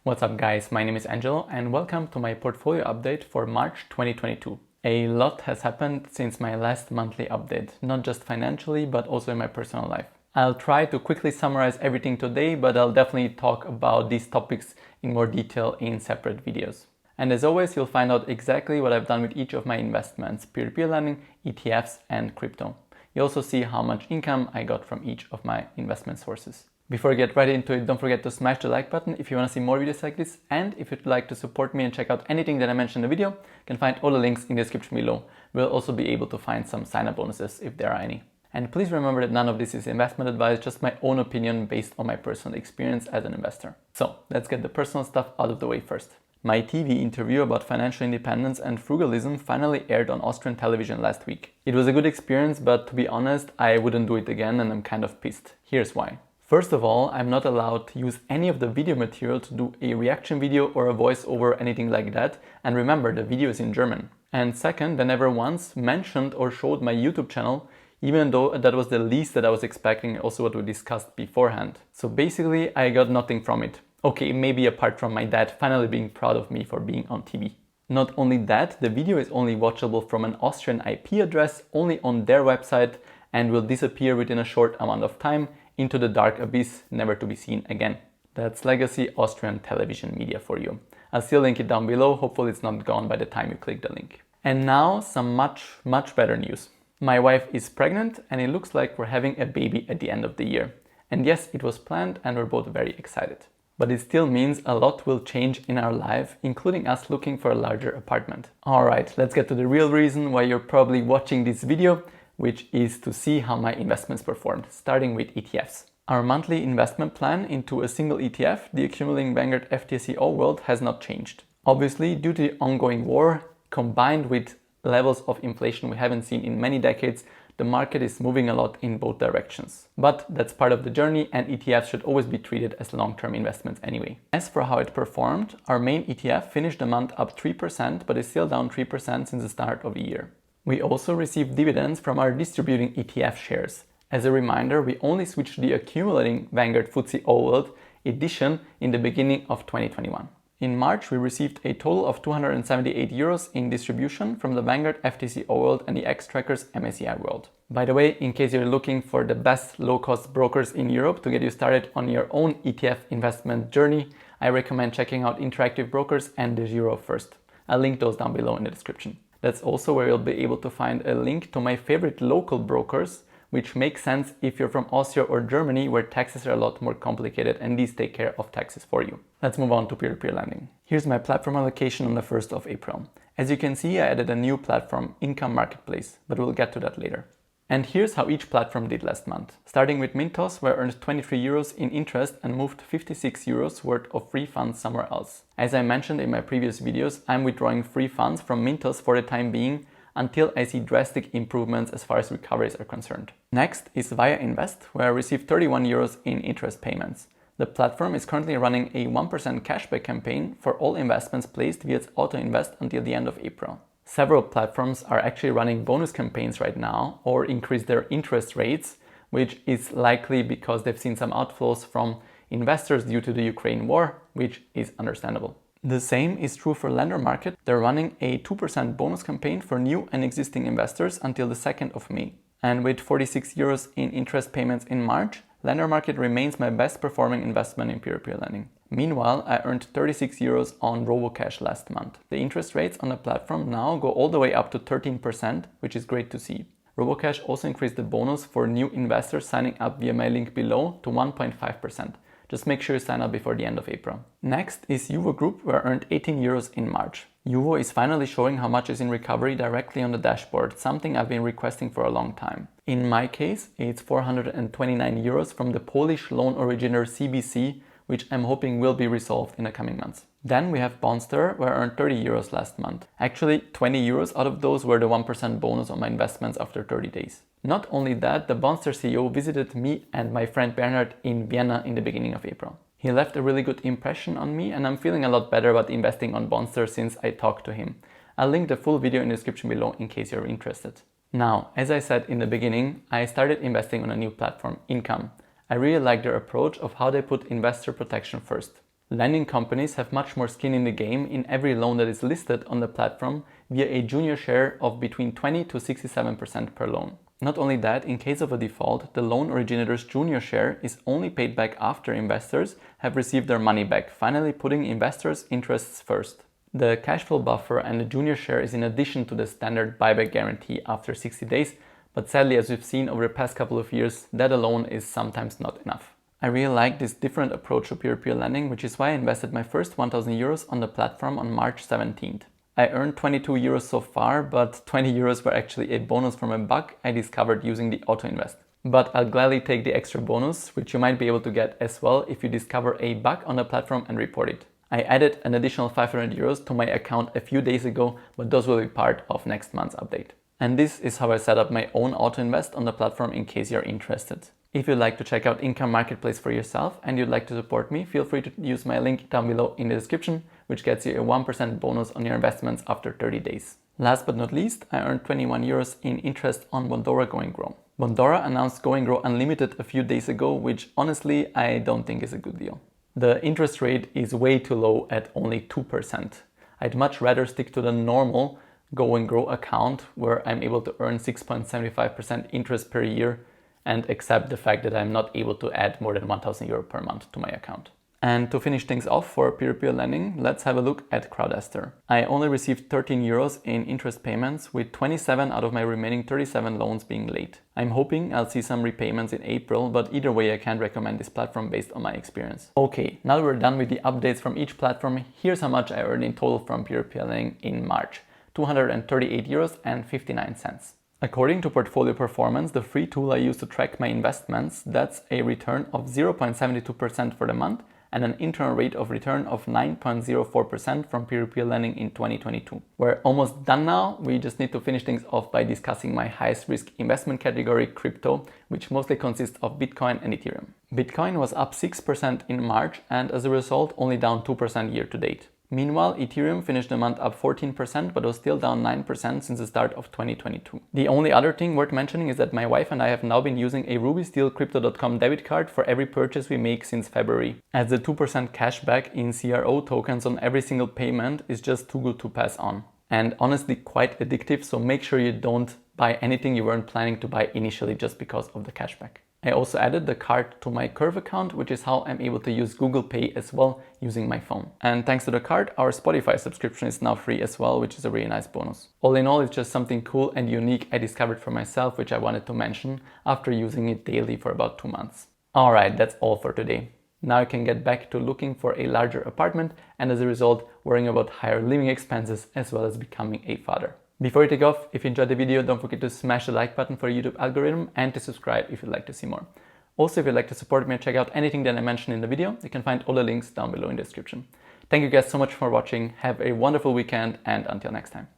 What's up guys, my name is Angelo and welcome to my portfolio update for March 2022. A lot has happened since my last monthly update, not just financially but also in my personal life. I'll try to quickly summarize everything today, but I'll definitely talk about these topics in more detail in separate videos. And as always, you'll find out exactly what I've done with each of my investments, peer-to-peer lending, ETFs and crypto. You also see how much income I got from each of my investment sources. Before I get right into it, don't forget to smash the like button if you want to see more videos like this, and if you'd like to support me and check out anything that I mentioned in the video, you can find all the links in the description below. We'll also be able to find some sign-up bonuses if there are any. And please remember that none of this is investment advice, just my own opinion based on my personal experience as an investor. So let's get the personal stuff out of the way first. My TV interview about financial independence and frugalism finally aired on Austrian television last week. It was a good experience, but to be honest, I wouldn't do it again and I'm kind of pissed. Here's why. First of all, I'm not allowed to use any of the video material to do a reaction video or a voiceover, anything like that. And remember, the video is in German. And second, they never once mentioned or showed my YouTube channel, even though that was the least that I was expecting, also what we discussed beforehand. So basically, I got nothing from it. Okay, maybe apart from my dad finally being proud of me for being on TV. Not only that, the video is only watchable from an Austrian IP address, only on their website, and will disappear within a short amount of time into the dark abyss, never to be seen again. That's legacy Austrian television media for you. I'll still link it down below, hopefully it's not gone by the time you click the link. And now some much better news. My wife is pregnant and it looks like we're having a baby at the end of the year. And yes, it was planned and we're both very excited. But it still means a lot will change in our life, including us looking for a larger apartment. Alright, let's get to the real reason why you're probably watching this video, which is to see how my investments performed, starting with ETFs. Our monthly investment plan into a single ETF, the accumulating Vanguard FTSE All World, has not changed. Obviously, due to the ongoing war, combined with levels of inflation we haven't seen in many decades, the market is moving a lot in both directions. But that's part of the journey, and ETFs should always be treated as long-term investments anyway. As for how it performed, our main ETF finished the month up 3%, but is still down 3% since the start of the year. We also received dividends from our distributing ETF shares. As a reminder, we only switched to the accumulating Vanguard FTSE All World edition in the beginning of 2021. In March, we received a total of 278 euros in distribution from the Vanguard FTSE All World and the Xtrackers MSCI World. By the way, in case you're looking for the best low-cost brokers in Europe to get you started on your own ETF investment journey, I recommend checking out Interactive Brokers and the Giro First. I'll link those down below in the description. That's also where you'll be able to find a link to my favorite local brokers, which makes sense if you're from Austria or Germany, where taxes are a lot more complicated and these take care of taxes for you. Let's move on to peer-to-peer lending. Here's my platform allocation on the 1st of April. As you can see, I added a new platform, Income Marketplace, but we'll get to that later. And here's how each platform did last month. Starting with Mintos, where I earned 23 euros in interest and moved 56 euros worth of free funds somewhere else. As I mentioned in my previous videos, I'm withdrawing free funds from Mintos for the time being until I see drastic improvements as far as recoveries are concerned. Next is Via Invest, where I received 31 euros in interest payments. The platform is currently running a 1% cashback campaign for all investments placed via its auto invest until the end of April. Several platforms are actually running bonus campaigns right now or increase their interest rates, which is likely because they've seen some outflows from investors due to the Ukraine war, which is understandable. The same is true for Lender Market. They're running a 2% bonus campaign for new and existing investors until the 2nd of May. And with 46 euros in interest payments in March, Lender Market remains my best performing investment in peer-to-peer lending. Meanwhile, I earned 36 euros on RoboCash last month. The interest rates on the platform now go all the way up to 13%, which is great to see. RoboCash also increased the bonus for new investors signing up via my link below to 1.5%. Just make sure you sign up before the end of April. Next is Juvo Group, where I earned 18 euros in March. Juvo is finally showing how much is in recovery directly on the dashboard, something I've been requesting for a long time. In my case, it's 429 euros from the Polish loan originator CBC, which I'm hoping will be resolved in the coming months. Then we have Bonster, where I earned 30 euros last month. Actually, 20 euros out of those were the 1% bonus on my investments after 30 days. Not only that, the Bonster CEO visited me and my friend Bernhard in Vienna in the beginning of April. He left a really good impression on me and I'm feeling a lot better about investing on Bonster since I talked to him. I'll link the full video in the description below in case you're interested. Now, as I said in the beginning, I started investing on a new platform, Income. I really like their approach of how they put investor protection first. Lending companies have much more skin in the game in every loan that is listed on the platform via a junior share of between 20 to 67% per loan. Not only that, in case of a default, the loan originator's junior share is only paid back after investors have received their money back, finally putting investors' interests first. The cash flow buffer and the junior share is in addition to the standard buyback guarantee after 60 days, but sadly, as we've seen over the past couple of years, that alone is sometimes not enough. I really like this different approach to peer-to-peer lending, which is why I invested my first 1,000 euros on the platform on March 17th. I earned 22 euros so far, but 20 euros were actually a bonus from a bug I discovered using the auto invest. But I'll gladly take the extra bonus, which you might be able to get as well if you discover a bug on the platform and report it. I added an additional 500 euros to my account a few days ago, but those will be part of next month's update. And this is how I set up my own auto invest on the platform in case you're interested. If you'd like to check out Income Marketplace for yourself and you'd like to support me, feel free to use my link down below in the description, which gets you a 1% bonus on your investments after 30 days. Last but not least, I earned 21 euros in interest on Bondora Go and Grow. Bondora announced Go and Grow Unlimited a few days ago, which honestly I don't think is a good deal. The interest rate is way too low at only 2%. I'd much rather stick to the normal Go and Grow account where I'm able to earn 6.75% interest per year and accept the fact that I'm not able to add more than 1,000 euro per month to my account. And to finish things off for peer-to-peer lending, let's have a look at Crowdester. I only received 13 euros in interest payments, with 27 out of my remaining 37 loans being late. I'm hoping I'll see some repayments in April, but either way I can't recommend this platform based on my experience. Okay, now that we're done with the updates from each platform, here's how much I earned in total from peer-to-peer lending in March. 238 euros and 59 cents. According to Portfolio Performance, the free tool I use to track my investments, that's a return of 0.72% for the month and an internal rate of return of 9.04% from peer-to-peer lending in 2022. We're almost done now. We just need to finish things off by discussing my highest risk investment category, crypto, which mostly consists of Bitcoin and Ethereum. Bitcoin was up 6% in March and as a result only down 2% year to date. Meanwhile, Ethereum finished the month up 14%, but was still down 9% since the start of 2022. The only other thing worth mentioning is that my wife and I have now been using a RubySteelCrypto.com debit card for every purchase we make since February, as the 2% cashback in CRO tokens on every single payment is just too good to pass on. And honestly quite addictive, so make sure you don't buy anything you weren't planning to buy initially just because of the cashback. I also added the card to my Curve account, which is how I'm able to use Google Pay as well using my phone. And thanks to the card, our Spotify subscription is now free as well, which is a really nice bonus. All in all, it's just something cool and unique I discovered for myself, which I wanted to mention after using it daily for about 2 months. Alright, that's all for today. Now I can get back to looking for a larger apartment and as a result worrying about higher living expenses as well as becoming a father. Before you take off, if you enjoyed the video, don't forget to smash the like button for the YouTube algorithm and to subscribe if you'd like to see more. Also, if you'd like to support me and check out anything that I mentioned in the video, you can find all the links down below in the description. Thank you guys so much for watching, have a wonderful weekend and until next time.